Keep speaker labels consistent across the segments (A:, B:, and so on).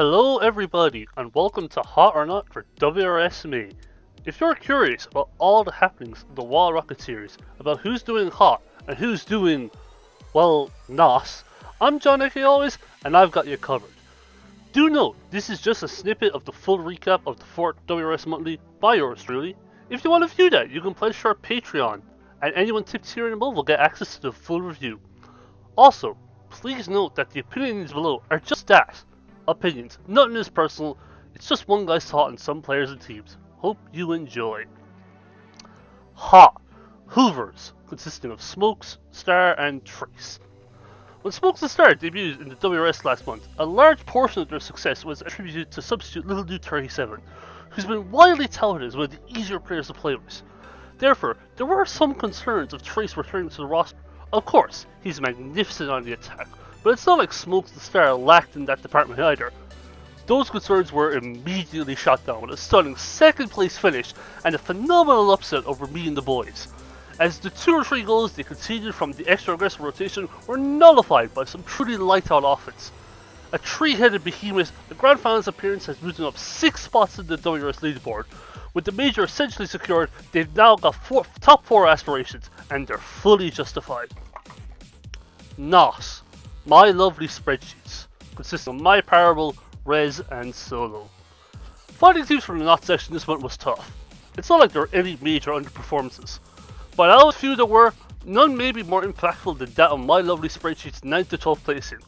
A: Hello everybody and welcome to Hot or Not for WRSME. If you're curious about all the happenings in the WYLDE Rocket series, about who's doing hot and who's doing, well, not, I'm John aka always and I've got you covered. Do note, this is just a snippet of the full recap of the 4th WRS Monthly by yours truly. If you want to view that, you can pledge to our Patreon, and anyone tipped here and above will get access to the full review. Also, please note that the opinions below are just that. Opinions. Nothing is personal, it's just one guy's thought on some players and teams. Hope you enjoy. Hot. Hoovers, consisting of Smokes, Star and Trace. When Smokes and Star debuted in the WRS last month, a large portion of their success was attributed to substitute Little Dude 37, who's been widely touted as one of the easier players to play with. Therefore, there were some concerns of Trace returning to the roster. Of course, he's magnificent on the attack, but it's not like Smokes the Star lacked in that department either. Those concerns were immediately shot down with a stunning 2nd place finish and a phenomenal upset over me and the boys, as the 2 or 3 goals they conceded from the extra aggressive rotation were nullified by some truly light out offense. A 3-headed behemoth, the Grand Finals appearance has moved them up 6 spots in the WRS leaderboard. With the major essentially secured, they've now got top 4 aspirations, and they're fully justified. NOS. My lovely spreadsheets, consisting of My Parable, Res and Solo. Finding teams from the NOT section this month was tough. It's not like there were any major underperformances, but out of the few there were, none may be more impactful than that of My Lovely Spreadsheet's 9th to 12th placing.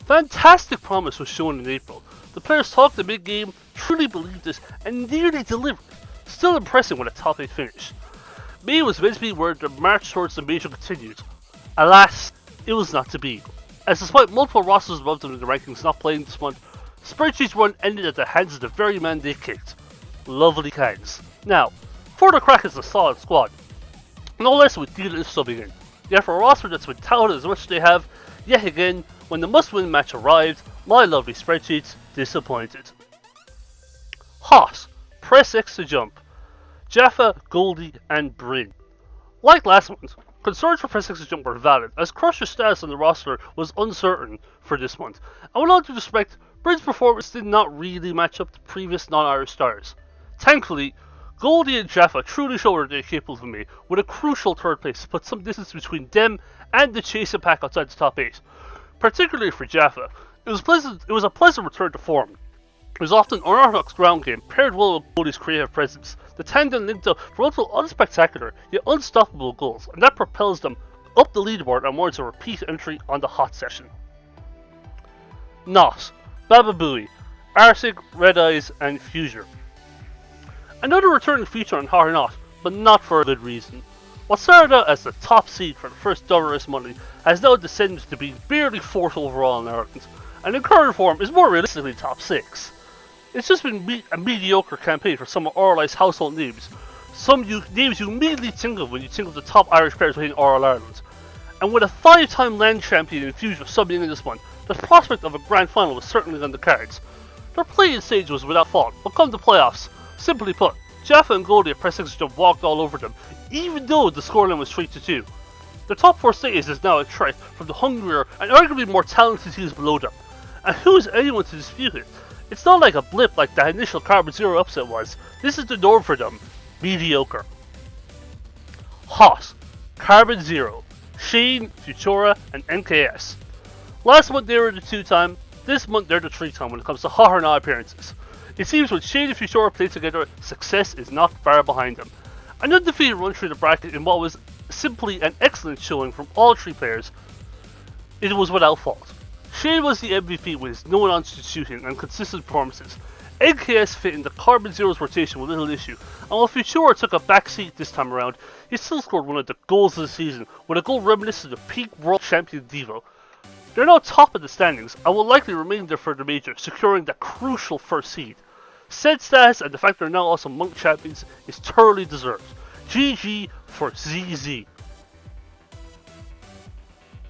A: Fantastic promise was shown in April. The players talked the mid-game, truly believed this, and nearly delivered, still impressing with a top 8 finish. May was meant to be where the march towards the major continued. Alas, it was not to be, as despite multiple rosters above them in the rankings not playing this month, Spreadsheet's run ended at the hands of the very man they kicked. Lovely Kangs. Now, Further Crack is a solid squad, no less with Dealer and subbing in. Yet for a roster that's been touted as much as they have, yet again, when the must-win match arrived, My Lovely Spreadsheets disappointed. Hot. Press X to jump. Jaffa, Goldie and Bryn. Like last month, concerns for Press X to jump were valid, as Crusher's status on the roster was uncertain for this month, and with all due respect, Bryn's performance did not really match up to previous non-Irish stars. Thankfully, Goldie and Jaffa truly showed what they're capable of me, with a crucial 3rd place to put some distance between them and the chasing pack outside the top 8. Particularly for Jaffa, it was a pleasant return to form. It was often unorthodox ground game paired well with Goldie's creative presence. The tandem linked up for multiple unspectacular yet unstoppable goals, and that propels them up the leaderboard and warrants a repeat entry on the hot session. NOS. Baba Booey, Arsig, Red Eyes and Fuser. Another returning feature on Hot or Not, but not for a good reason. What started out as the top seed for the first WRS Monthly has now descended to being barely 4th overall in Ireland, and in current form is more realistically top 6. It's just been a mediocre campaign for some of RLI's household names, names you immediately think of when you think of the top Irish players within RL Ireland. And with a 5-time land champion in Fusion subbing in this one, the prospect of a grand final was certainly on the cards. Their playing stage was without fault, but come to playoffs, simply put, Jaffa and Goldie at Press X to jump walked all over them, even though the scoreline was 3-2. Their top 4 status is now a threat from the hungrier and arguably more talented teams below them. And who is anyone to dispute it? It's not like a blip like the initial Carbon Zero upset was. This is the norm for them. Mediocre. Hot. Carbon Zero. Shane, Futura, and NKS. Last month they were the 2-time, this month they're the 3-time when it comes to Hot or Not appearances. It seems when Shane and Futura play together, success is not far behind them. An undefeated run through the bracket in what was simply an excellent showing from all 3 players, it was without fault. Shane was the MVP with his no-nonsense shooting and consistent performances. NKS fit in the Carbon Zero's rotation with little issue, and while Futura took a back seat this time around, he still scored one of the goals of the season, with a goal reminiscent of peak world champion Devo. They're now top of the standings, and will likely remain there for the major, securing the crucial 1st seed. Said status and the fact they're now also Monk champions is thoroughly deserved. GG for ZZ.